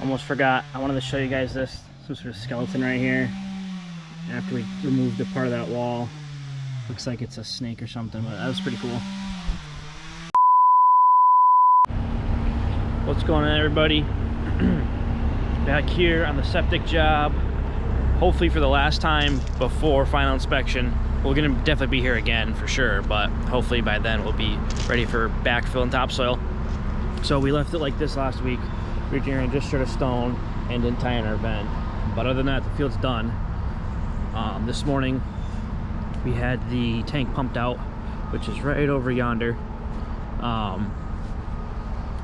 Almost forgot. I wanted to show you guys this. Some sort of skeleton right here. After we removed the part of that wall. Looks like it's a snake or something, but that was pretty cool. What's going on, everybody? Back here on the septic job. Hopefully for the last time before final inspection. We're gonna definitely be here again for sure, but hopefully by then we'll be ready for backfill and topsoil. So we left it like this last week. We were doing just short of stone and didn't tie in our vent. But other than that, the field's done. This morning we had the tank pumped out, which is right over yonder.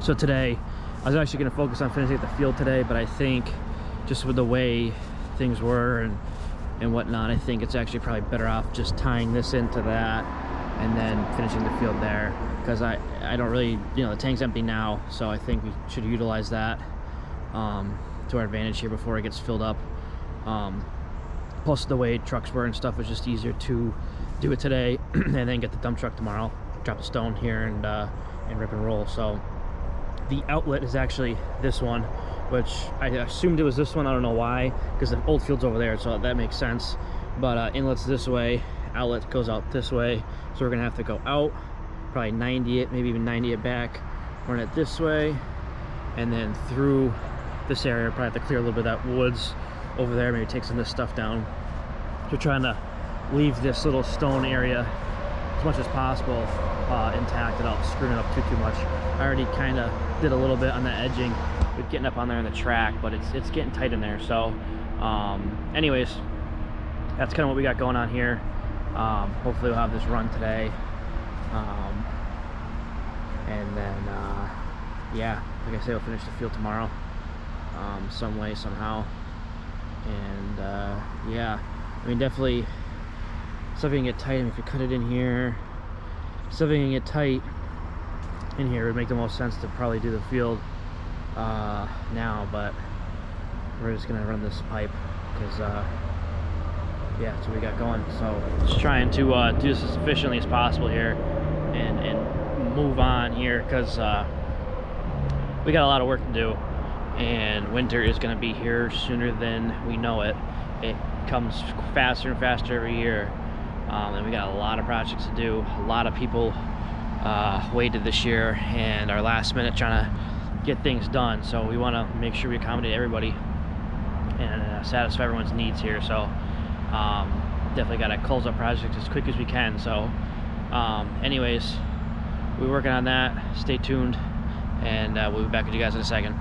So today, I was actually gonna focus on finishing the field today, but I think just with the way things were and whatnot, I think it's actually probably better off just tying this into that and then finishing the field there, because I don't really, the tank's empty now, so I think we should utilize that to our advantage here before it gets filled up. Plus the way trucks were and stuff, was just easier to do it today and then get the dump truck tomorrow, drop the stone here and rip and roll. So the outlet is actually this one, which I assumed it was this one. I don't know why, because the old field's over there, so that makes sense. But inlet's this way, outlet goes out this way, so we're gonna have to go out, probably 90 it, maybe even 90 it back, run it this way, and then through this area. Probably have to clear a little bit of that woods over there, maybe take some of this stuff down. So trying to leave this little stone area as much as possible intact without screwing it up too much. I already kind of did a little bit on the edging with getting up on there in the track, but it's getting tight in there. So anyways, that's kind of what we got going on here. Hopefully we'll have this run today, and then yeah, like I say, we'll finish the field tomorrow some way, somehow. And yeah, I mean, definitely stuff you can get tight. I mean, if you cut it in here, stuff you can get tight in here, it would make the most sense to probably do the field now, but we're just gonna run this pipe because yeah, that's what we got going. So just trying to do this as efficiently as possible here and move on here, because we got a lot of work to do, and winter is going to be here sooner than we know it. It comes faster and faster every year, and we got a lot of projects to do. A lot of people waited this year and are last minute trying to get things done, so we want to make sure we accommodate everybody and satisfy everyone's needs here. So definitely got to close up projects as quick as we can. So anyways, we're working on that. Stay tuned, and we'll be back with you guys in a second.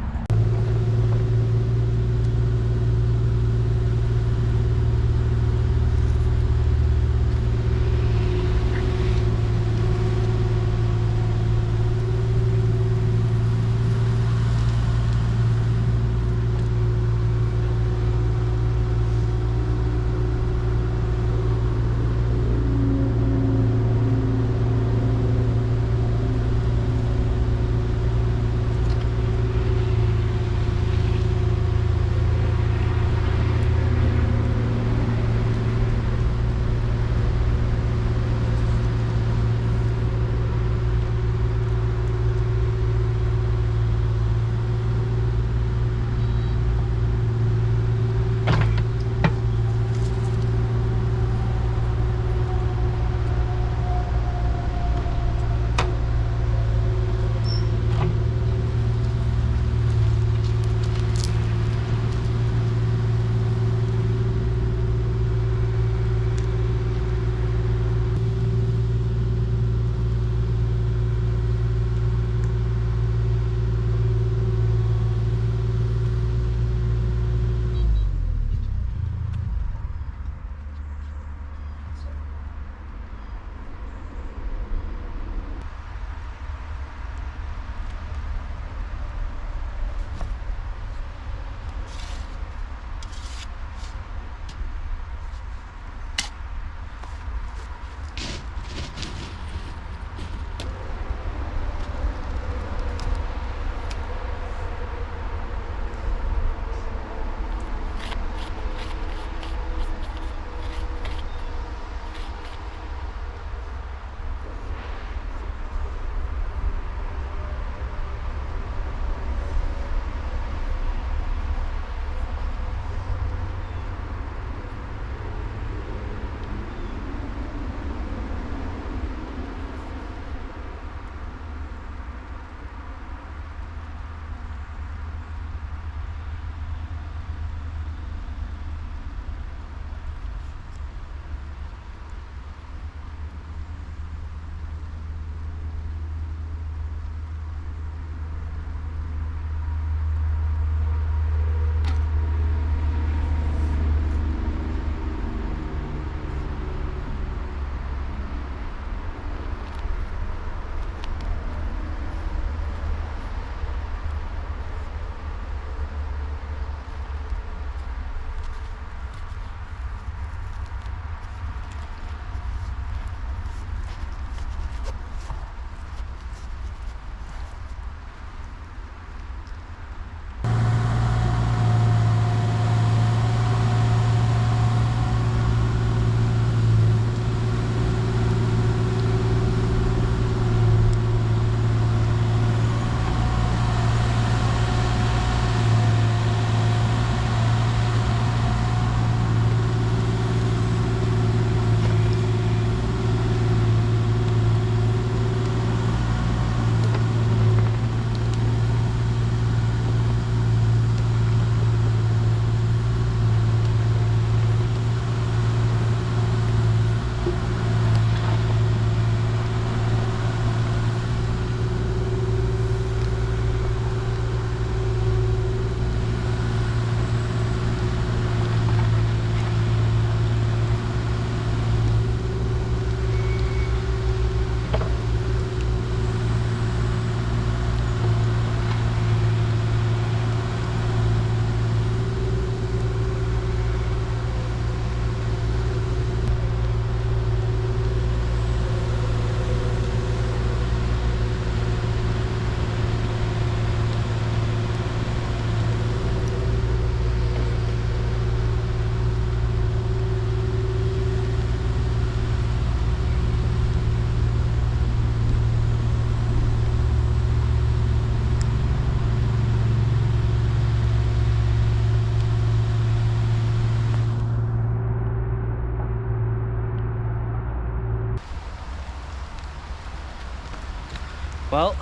Well,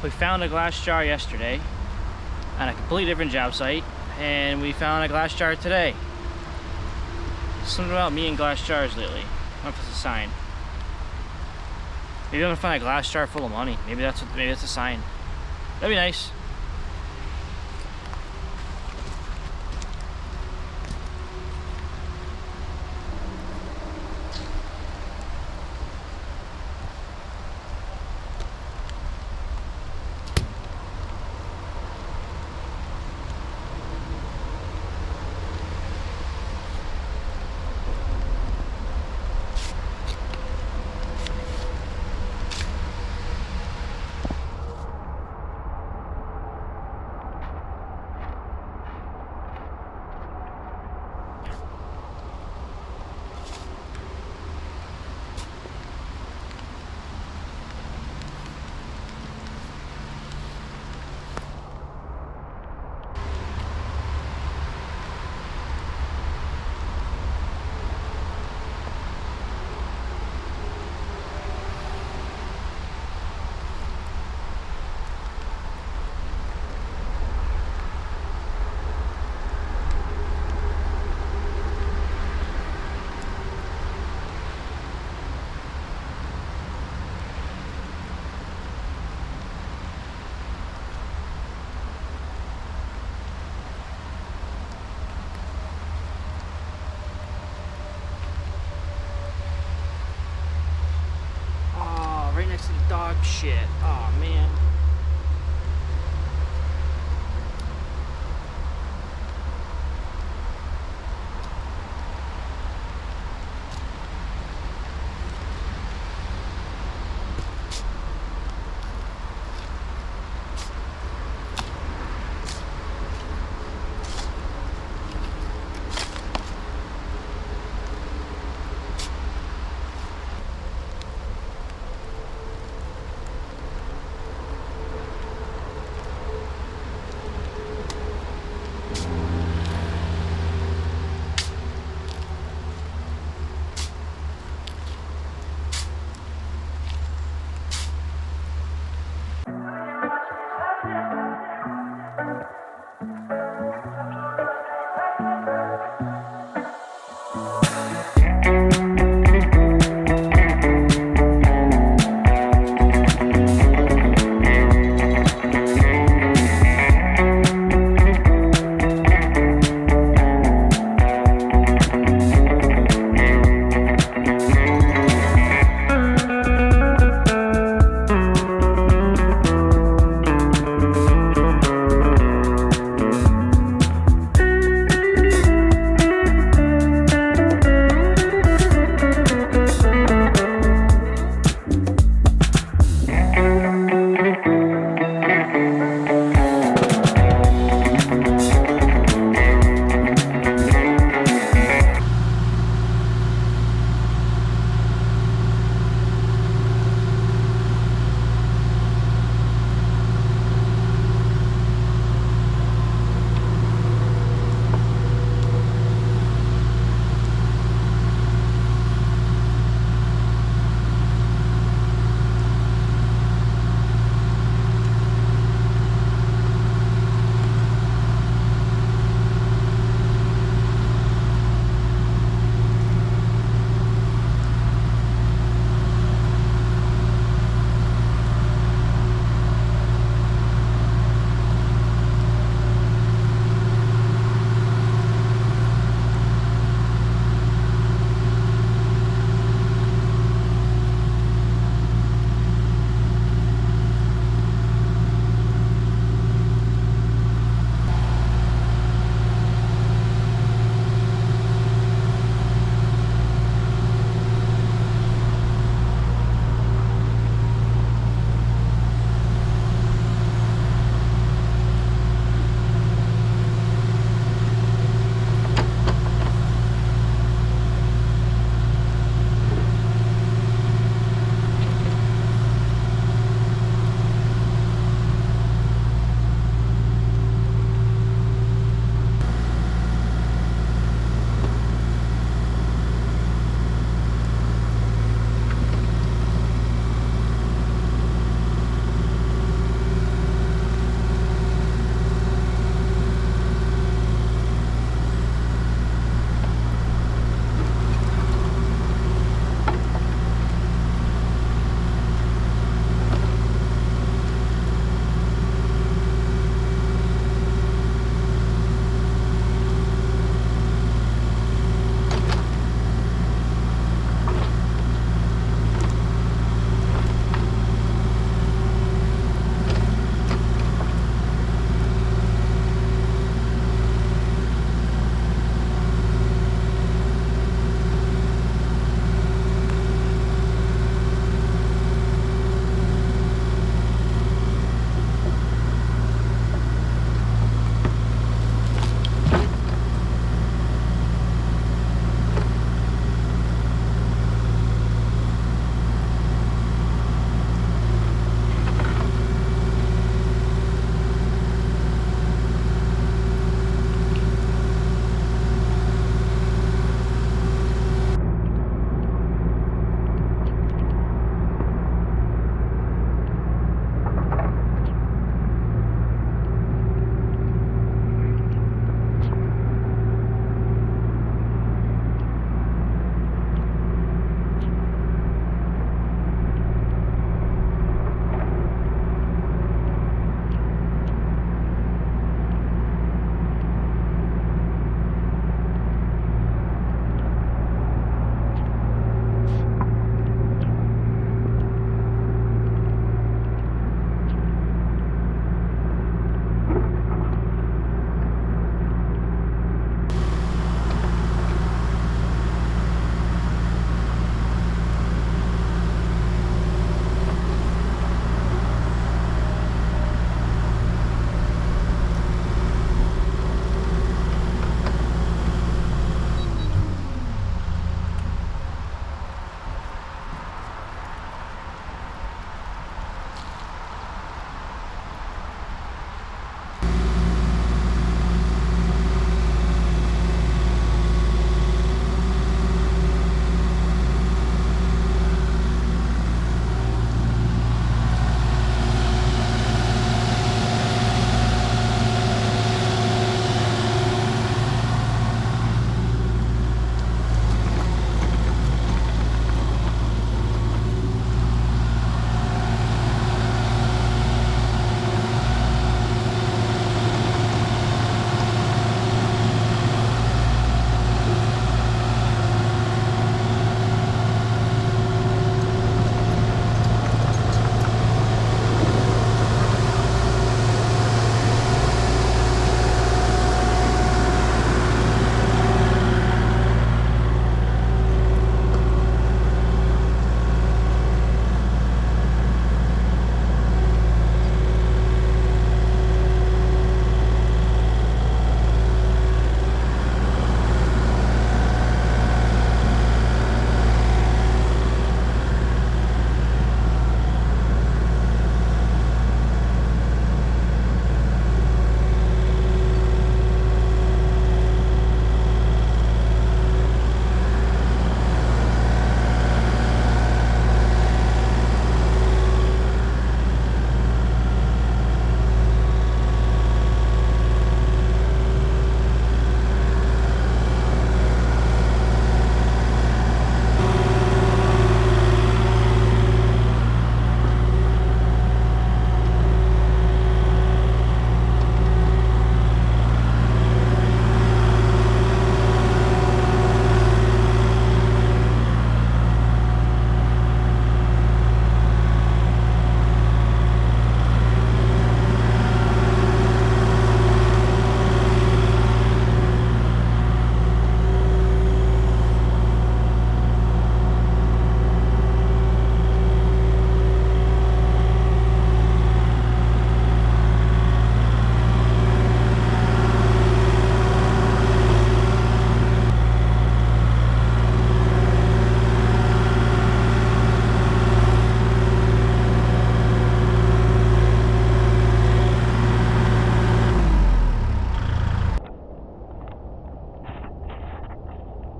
we found a glass jar yesterday on a completely different job site, and we found a glass jar today. Something about me and glass jars lately. I don't know if it's a sign. Maybe I'm gonna find a glass jar full of money. Maybe that's a sign. That'd be nice. Right next to the dog shit. Oh man.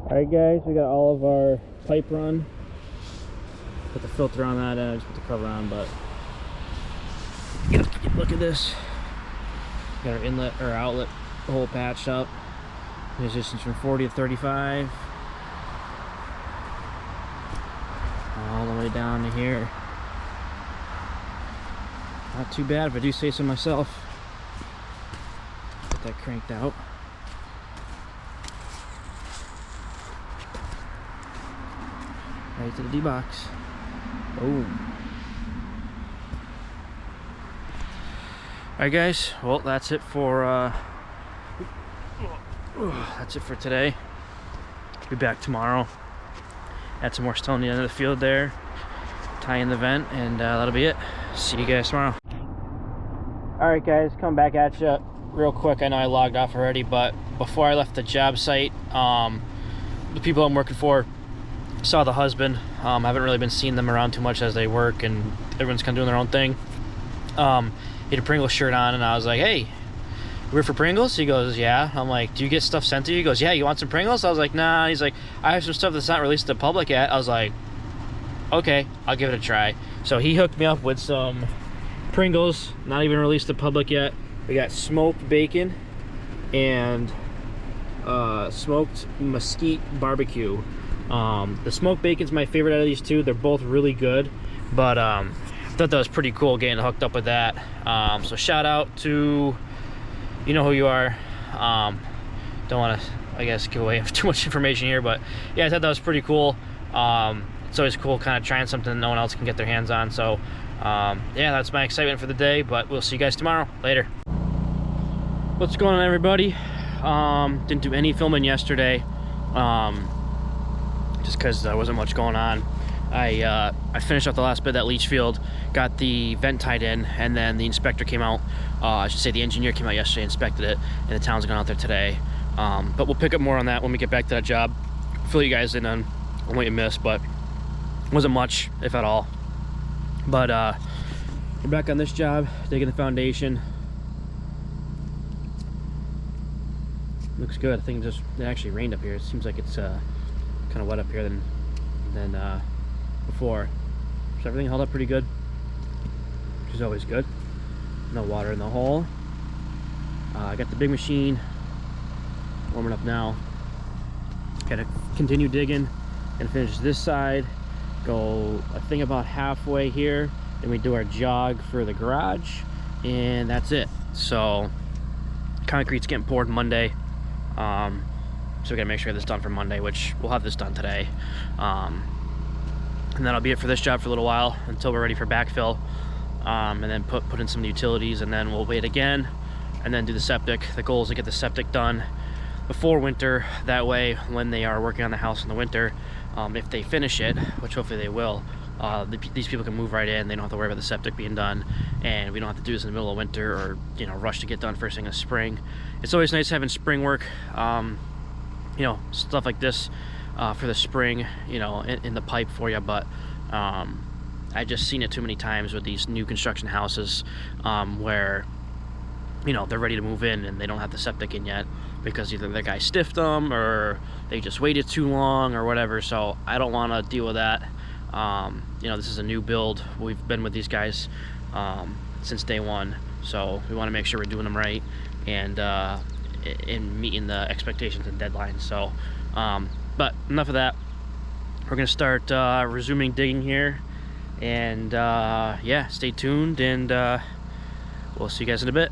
Alright guys, we got all of our pipe run. Put the filter on that and I just put the cover on, but look at this. Got our inlet or outlet hole patched up. There's distance from 40 to 35. All the way down to here. Not too bad if I do say so myself. Get that cranked out. Right to the D-box. Boom. Alright guys, well that's it for today. Be back tomorrow. Add some more stone to the end of the field there. Tie in the vent, and that'll be it. See you guys tomorrow. Alright guys, come back at you real quick. I know I logged off already, but before I left the job site, the people I'm working for saw the husband. I haven't really been seeing them around too much as they work and everyone's kind of doing their own thing. He had a Pringles shirt on and I was like, hey, you work for Pringles? He goes, yeah. I'm like, do you get stuff sent to you? He goes, yeah, you want some Pringles? I was like, nah. He's like, I have some stuff that's not released to the public yet. I was like, okay, I'll give it a try. So he hooked me up with some Pringles, not even released to the public yet. We got smoked bacon and smoked mesquite barbecue. The smoked bacon's my favorite out of these two. They're both really good, but I thought that was pretty cool getting hooked up with that. So shout out to, you know who you are. Don't want to, I guess, give away too much information here, but yeah, I thought that was pretty cool. It's always cool kind of trying something no one else can get their hands on. So yeah, that's my excitement for the day, but we'll see you guys tomorrow. Later. What's going on, everybody? Didn't do any filming yesterday, just because there wasn't much going on. I finished up the last bit of that leach field, got the vent tied in, and then the inspector came out. I should say the engineer came out yesterday, inspected it, and the town's gone out there today. But we'll pick up more on that when we get back to that job. Fill you guys in on what you missed, but wasn't much, if at all. But we're back on this job, digging the foundation. Looks good. I think it actually rained up here. It seems like it's kind of wet up here than before. So everything held up pretty good, which is always good. No water in the hole. I got the big machine warming up now. Gotta continue digging and finish this side. Go, I think, about halfway here. Then we do our jog for the garage, and that's it. So concrete's getting poured Monday. So we gotta make sure this is done for Monday, which we'll have this done today. And that'll be it for this job for a little while until we're ready for backfill. And then put in some utilities, and then we'll wait again and then do the septic. The goal is to get the septic done before winter. That way, when they are working on the house in the winter, if they finish it, which hopefully they will, these people can move right in. They don't have to worry about the septic being done, and we don't have to do this in the middle of winter or, you know, rush to get done first thing in the spring. It's always nice having spring work, you know, stuff like this for the spring, you know, in the pipe for you. But I just seen it too many times with these new construction houses where, you know, they're ready to move in and they don't have the septic in yet because either the guy stiffed them or they just waited too long or whatever. So I don't want to deal with that. You know, this is a new build. We've been with these guys since day one, so we want to make sure we're doing them right and in meeting the expectations and deadlines. So but enough of that. We're gonna start resuming digging here, and yeah, stay tuned, and we'll see you guys in a bit.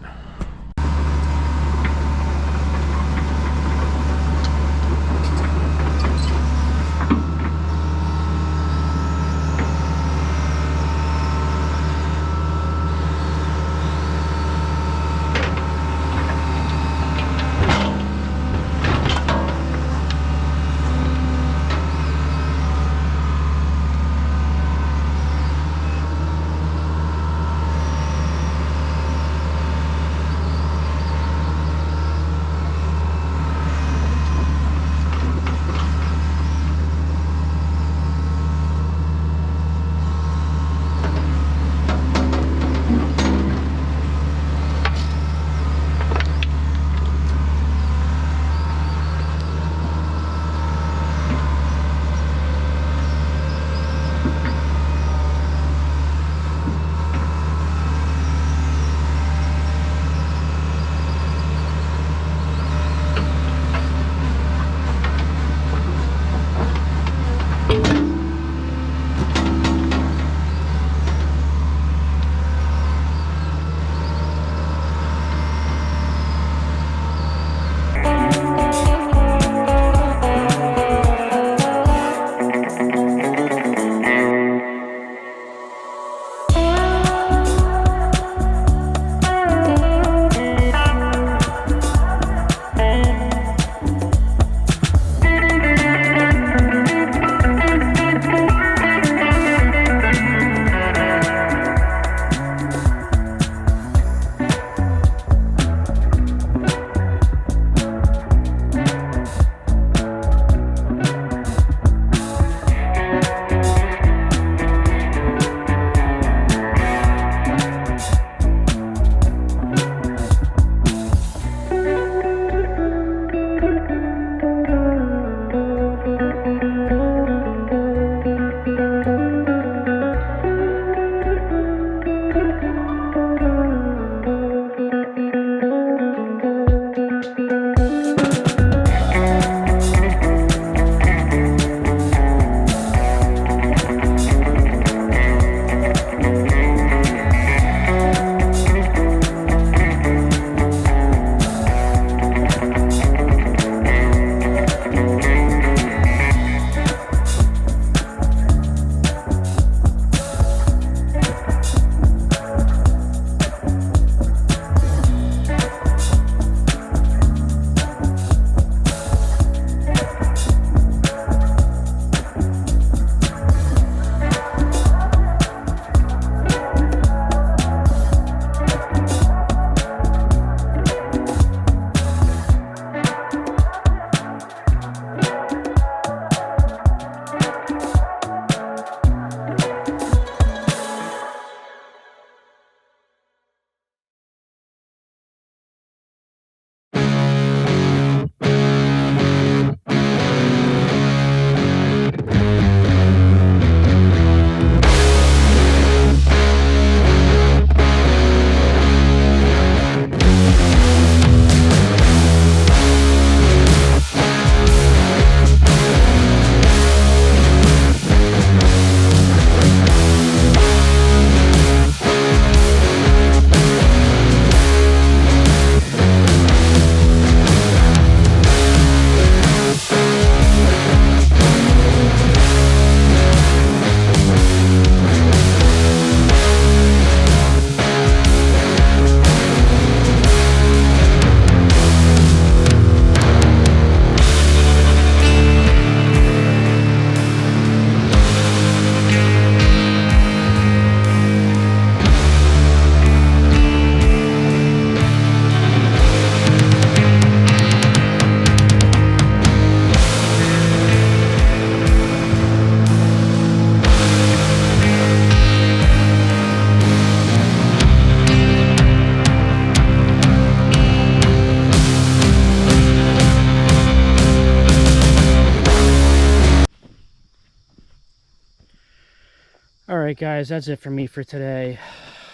Alright guys, that's it for me for today.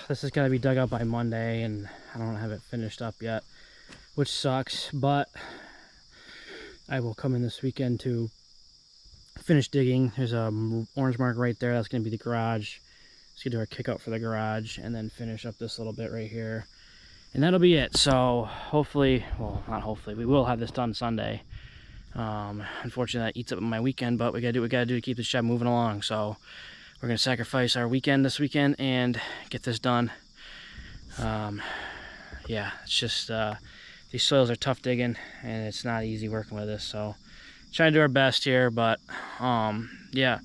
This is gonna be dug out by Monday and I don't have it finished up yet, which sucks, but I will come in this weekend to finish digging. There's a orange mark right there. That's gonna be the garage. Let's do our kick out for the garage and then finish up this little bit right here. And that'll be it. So hopefully, well, not hopefully, we will have this done Sunday. Unfortunately, that eats up my weekend, but we gotta do what we gotta do to keep the shed moving along. So we're gonna sacrifice our weekend this weekend and get this done. Yeah, it's just these soils are tough digging and it's not easy working with this. So trying to do our best here, but yeah,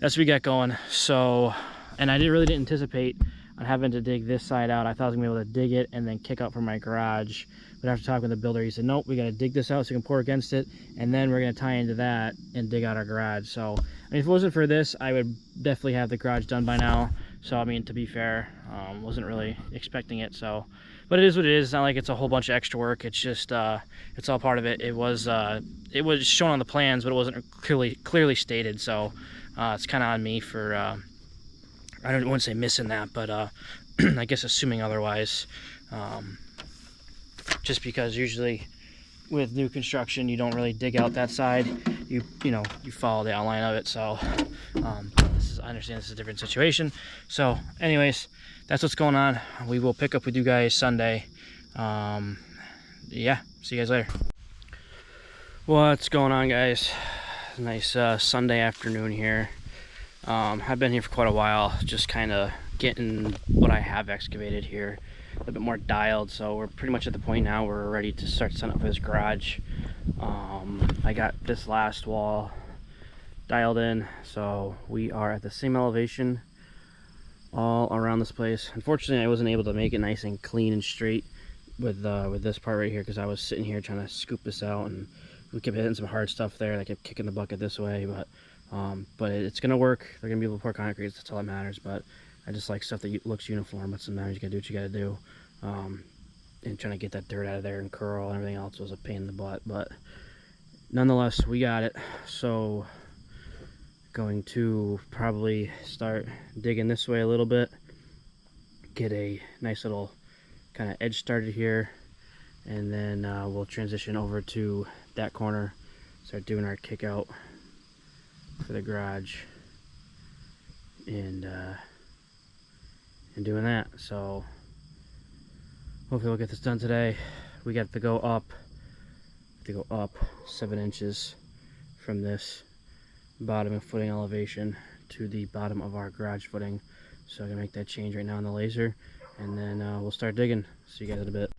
that's what we got going. So, and I really didn't anticipate on having to dig this side out. I thought I was gonna be able to dig it and then kick out from my garage. But after talking with the builder, he said, nope, we got to dig this out so we can pour against it, and then we're going to tie into that and dig out our garage. So, I mean, if it wasn't for this, I would definitely have the garage done by now. So, I mean, to be fair, wasn't really expecting it. So, but it is what it is. It's not like it's a whole bunch of extra work. It's just, it's all part of it. It was shown on the plans, but it wasn't clearly stated. So, it's kind of on me for, I wouldn't say missing that, but I guess assuming otherwise. Just because usually with new construction you don't really dig out that side, you know, you follow the outline of it. So I understand this is a different situation. So anyways, that's what's going on. We will pick up with you guys Sunday. Yeah, see you guys later. What's going on, guys? Nice Sunday afternoon here. I've been here for quite a while, just kind of getting what I have excavated here a little bit more dialed. So we're pretty much at the point now where we're ready to start setting up for this garage. I got this last wall dialed in, so we are at the same elevation all around this place. Unfortunately, I wasn't able to make it nice and clean and straight with this part right here, because I was sitting here trying to scoop this out and we kept hitting some hard stuff there. I kept kicking the bucket this way, but it's gonna work. They're gonna be able to pour concrete. That's all that matters. But I just like stuff that looks uniform. But sometimes you gotta do what you gotta do. And trying to get that dirt out of there and curl and everything else was a pain in the butt. But nonetheless, we got it. So going to probably start digging this way a little bit, get a nice little kind of edge started here, and then we'll transition over to that corner, start doing our kick out for the garage, and doing that. So hopefully we'll get this done today. We got to go up 7 inches from this bottom and footing elevation to the bottom of our garage footing. So I'm gonna make that change right now on the laser, and then we'll start digging. See you guys in a bit.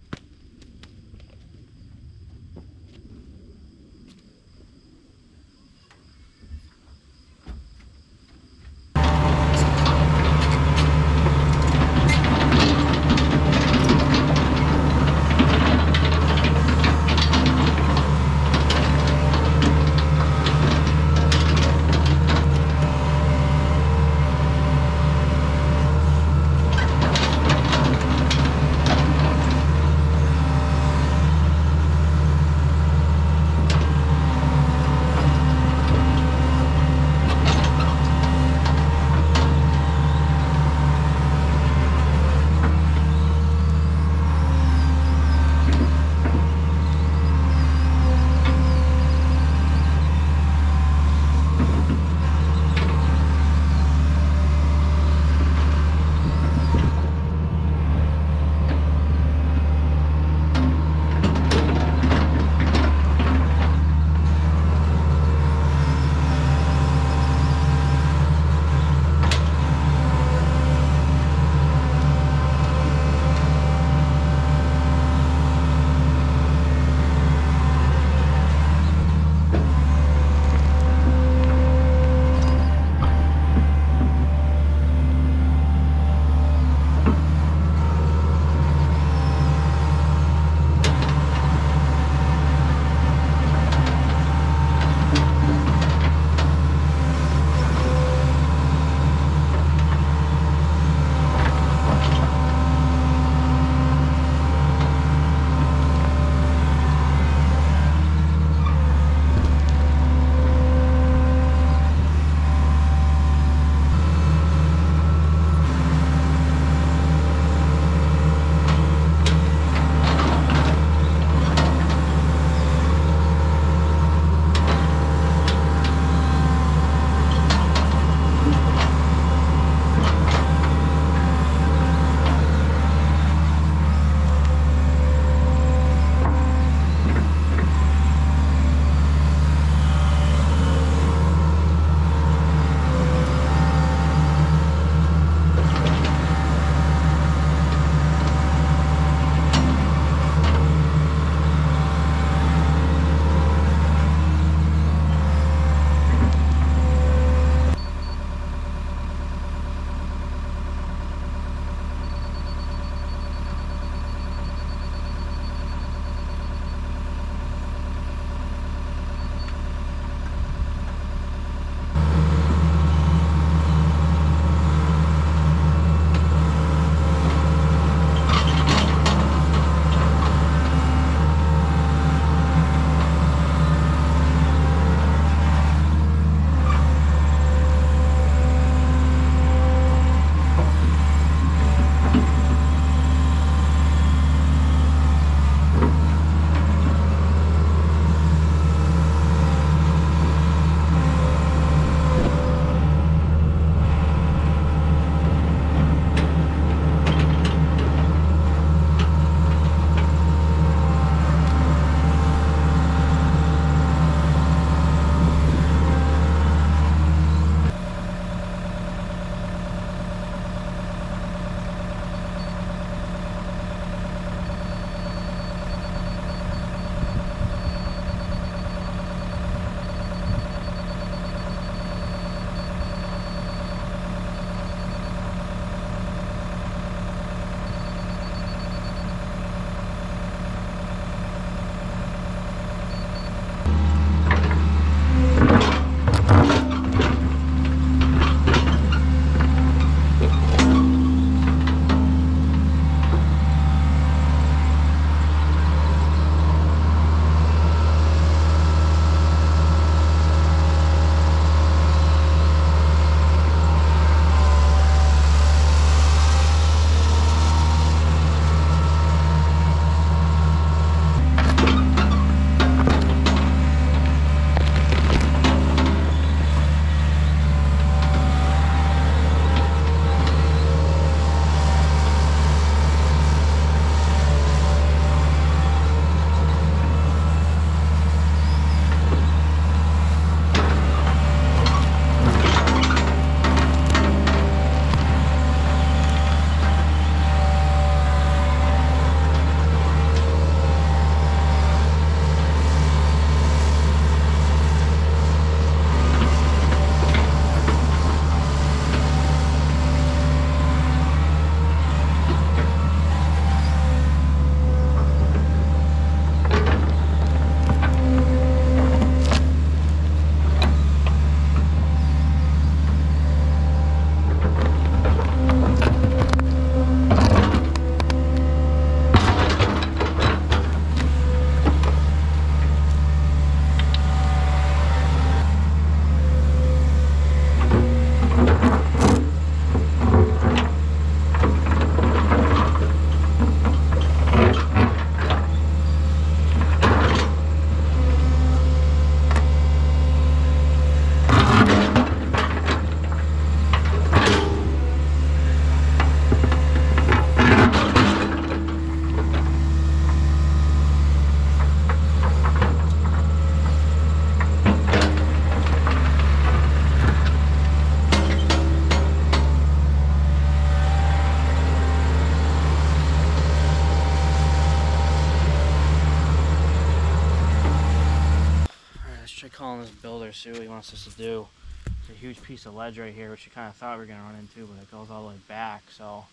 calling this builder, see what he wants us to do. It's a huge piece of ledge right here, which you kind of thought we were going to run into, but it goes all the way back, so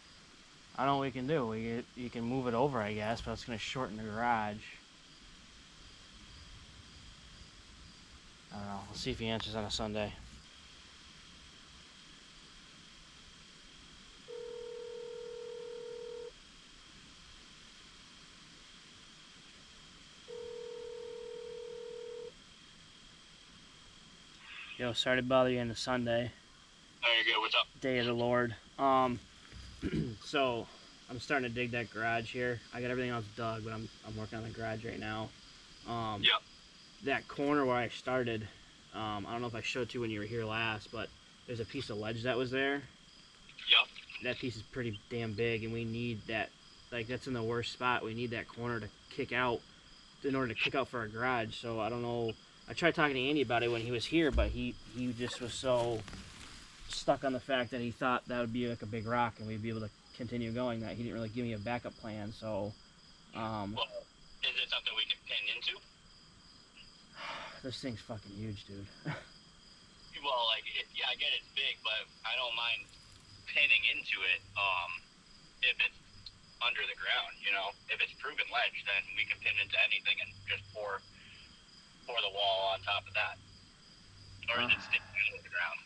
I don't know what we can do. You can move it over, I guess, but it's going to shorten the garage. I don't know. We'll see if he answers on a Sunday. Yo, sorry to bother you on a Sunday. Oh, you're good. What's up? Day of the Lord. So I'm starting to dig that garage here. I got everything else dug, but I'm working on the garage right now. Yep. That corner where I started, I don't know if I showed it to you when you were here last, but there's a piece of ledge that was there. Yep. That piece is pretty damn big, and we need that. Like, that's in the worst spot. We need that corner to kick out in order to kick out for our garage. So I don't know. I tried talking to Andy about it when he was here, but he just was so stuck on the fact that he thought that would be like a big rock and we'd be able to continue going, that he didn't really give me a backup plan. So well, is it something we can pin into? This thing's fucking huge, dude. Well, like, yeah, I get it's big, but I don't mind pinning into it if it's under the ground, you know. If it's proven ledge, then we can pin into anything and just pour the wall on top of that. Or is it sticking out of the ground?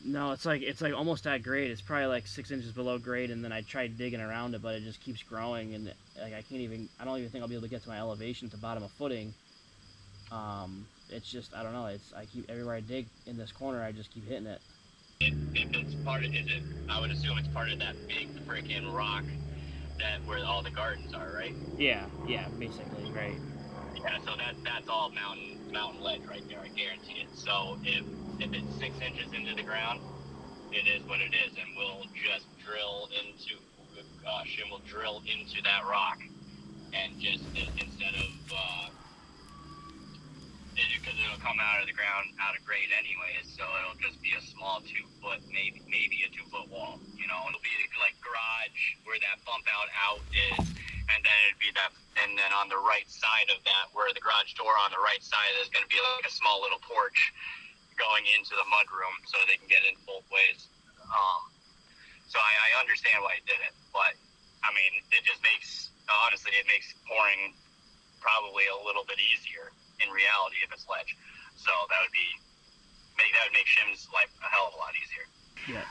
No, it's like almost at grade. It's probably like 6 inches below grade, and then I tried digging around it, but it just keeps growing, and like I don't even think I'll be able to get to my elevation to bottom of footing. It's just, I don't know, everywhere I dig in this corner, I just keep hitting it. If it's part of, I would assume it's part of that big freaking rock where all the gardens are, right? Yeah, basically, right. Yeah, so that's all mountain ledge right there, I guarantee it. So if it's 6 inches into the ground, it is what it is, and we'll just drill into that rock, and just instead of because it'll come out of the ground out of grade anyways, so it'll just be a small 2 foot, maybe a 2 foot wall. You know, it'll be like garage where that bump out is. And then it'd be that, and then on the right side of that, where the garage door on the right side, there's going to be like a small little porch going into the mudroom, so they can get in both ways. So I understand why he did it, but I mean, it just makes pouring probably a little bit easier in reality if it's ledge. So that would make Shim's life a hell of a lot easier. Yeah.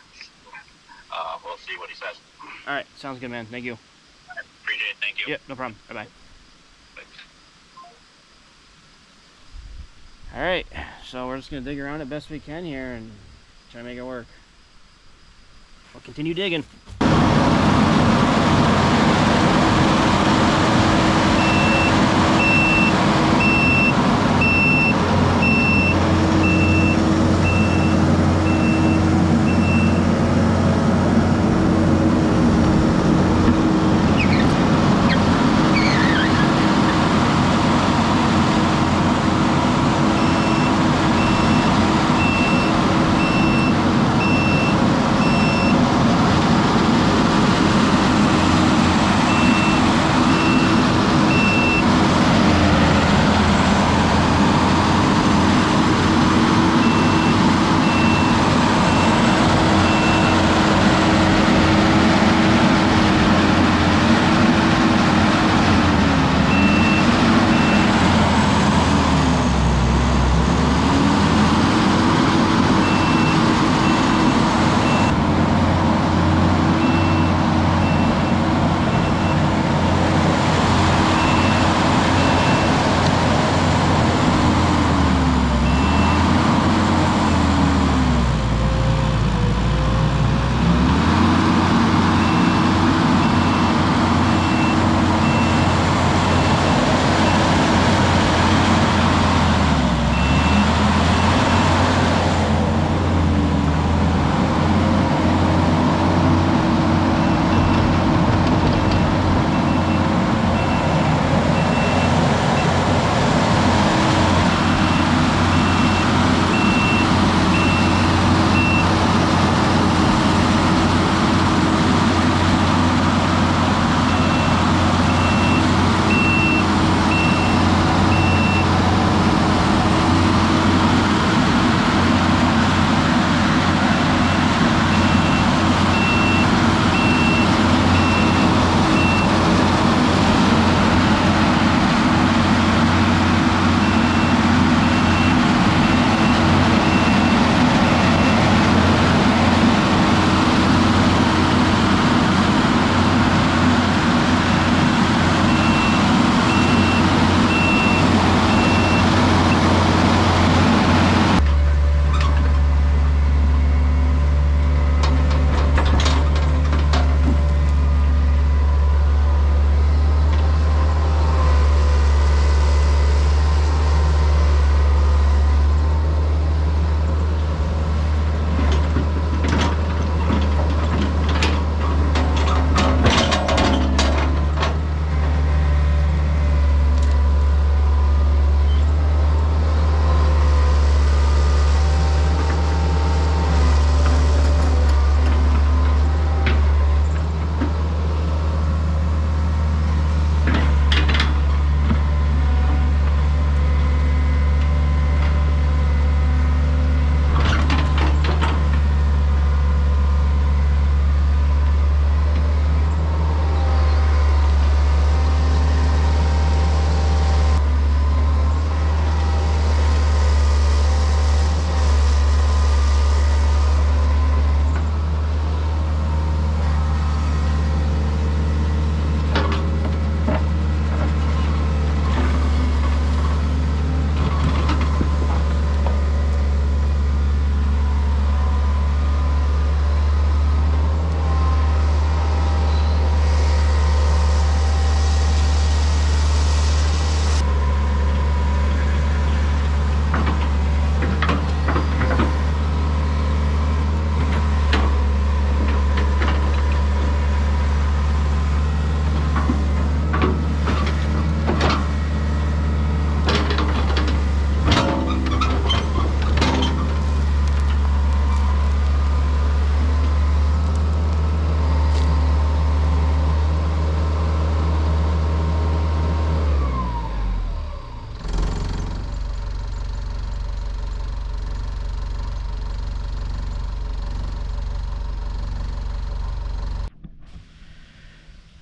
We'll see what he says. All right, sounds good, man. Thank you. Appreciate it. Thank you. Yep, no problem. Bye-bye. All right, so we're just going to dig around it best we can here and try to make it work. We'll continue digging.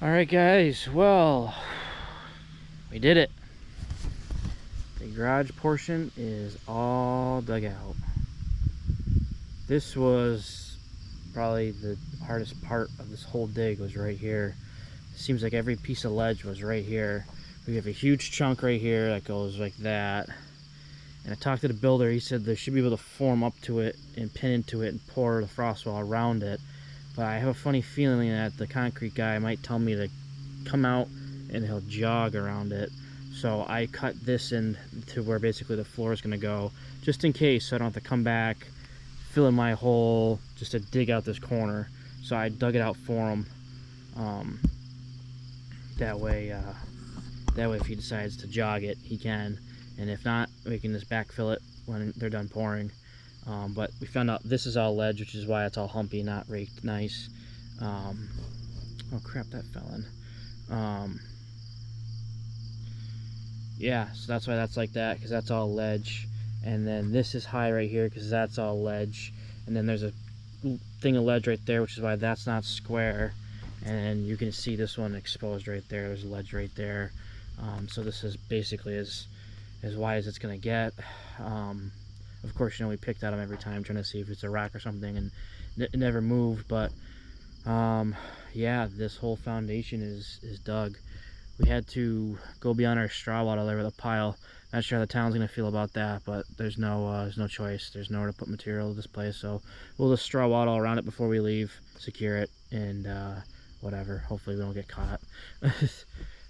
Alright guys, well, we did it. The garage portion is all dug out. This was probably the hardest part of this whole dig, was right here. It seems like every piece of ledge was right here. We have a huge chunk right here that goes like that. And I talked to the builder, he said they should be able to form up to it and pin into it and pour the frost wall around it. But I have a funny feeling that the concrete guy might tell me to come out and he'll jog around it. So I cut this in to where basically the floor is going to go, just in case, so I don't have to come back, fill in my hole just to dig out this corner. So I dug it out for him. That way if he decides to jog it, he can. And if not, we can just backfill it when they're done pouring. But we found out this is all ledge, which is why it's all humpy, not raked nice. Oh crap, that fell in. Yeah, so that's why that's like that, because that's all ledge. And then this is high right here because that's all ledge. And then there's a thing of ledge right there, which is why that's not square. And you can see this one exposed right there. There's ledge right there. So this is basically as wide as it's gonna get. Of course, you know, we picked at them every time trying to see if it's a rock or something, and it never moved. But yeah, this whole foundation is dug. We had to go beyond our straw water there with a pile. Not sure how the town's gonna feel about that, but there's no choice. There's nowhere to put material to this place, so we'll just straw water all around it before we leave, secure it, and whatever. Hopefully we don't get caught.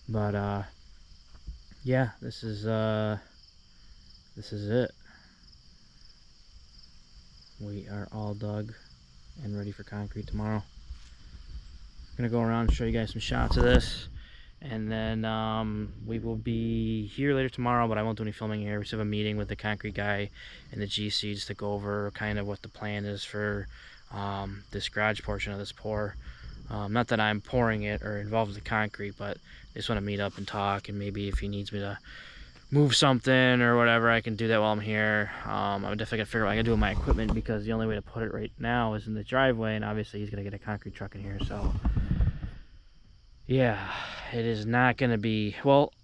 But yeah, this is it. We are all dug and ready for concrete tomorrow. I'm gonna go around and show you guys some shots of this, and then we will be here later tomorrow, but I won't do any filming here. We just have a meeting with the concrete guy and the GC just to go over kind of what the plan is for this garage portion of this pour. Not that I'm pouring it or involved with the concrete, but I just want to meet up and talk, and maybe if he needs me to move something or whatever, I can do that while I'm here. I'm definitely gonna figure out what I can do with my equipment, because the only way to put it right now is in the driveway, and obviously he's gonna get a concrete truck in here. So yeah, it is not gonna be, well,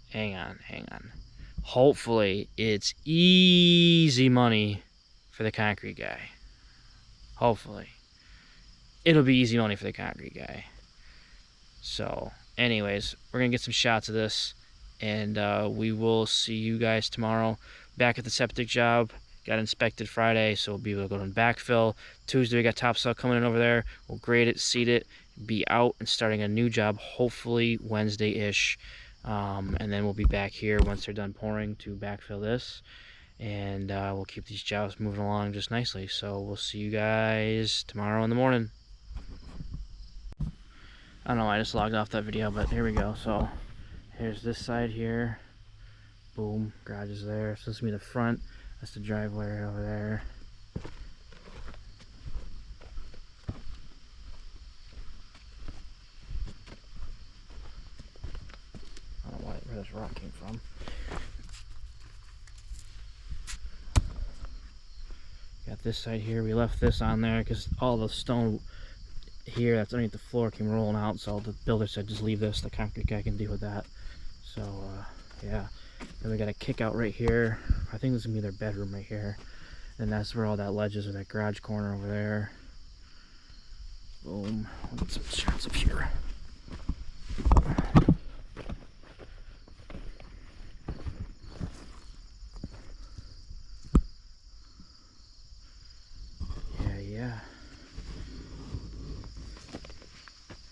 hang on. Hopefully it's easy money for the concrete guy. Hopefully it'll be easy money for the concrete guy. So anyways, we're gonna get some shots of this, and we will see you guys tomorrow back at the septic job. Got inspected Friday, so we'll be able to go and backfill. Tuesday we got topsoil coming in over there. We'll grade it, seed it, be out and starting a new job hopefully Wednesday-ish. And then we'll be back here once they're done pouring to backfill this, and we'll keep these jobs moving along just nicely. So we'll see you guys tomorrow in the morning. I don't know why I just logged off that video, but here we go. So here's this side here. Boom, garage is there. So this is gonna be the front. That's the driveway right over there. I don't know where this rock came from. Got this side here. We left this on there because all the stone here that's underneath the floor came rolling out, so the builder said just leave this, the concrete guy can deal with that. So yeah, then we got a kick out right here. I think this is gonna be their bedroom right here, and that's where all that ledge is, with that garage corner over there. Boom. I'll get some shots up here. Yeah.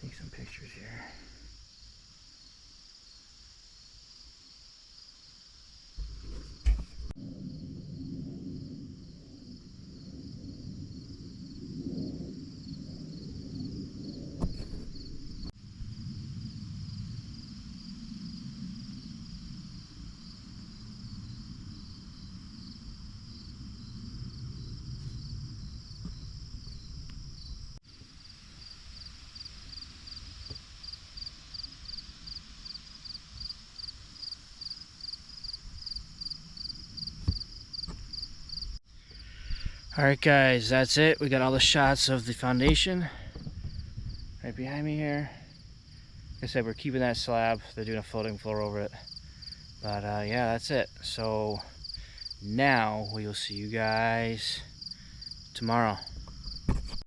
Take some pictures here. Alright guys, that's it. We got all the shots of the foundation right behind me here. Like I said, we're keeping that slab. They're doing a floating floor over it. But yeah, that's it. So now we will see you guys tomorrow.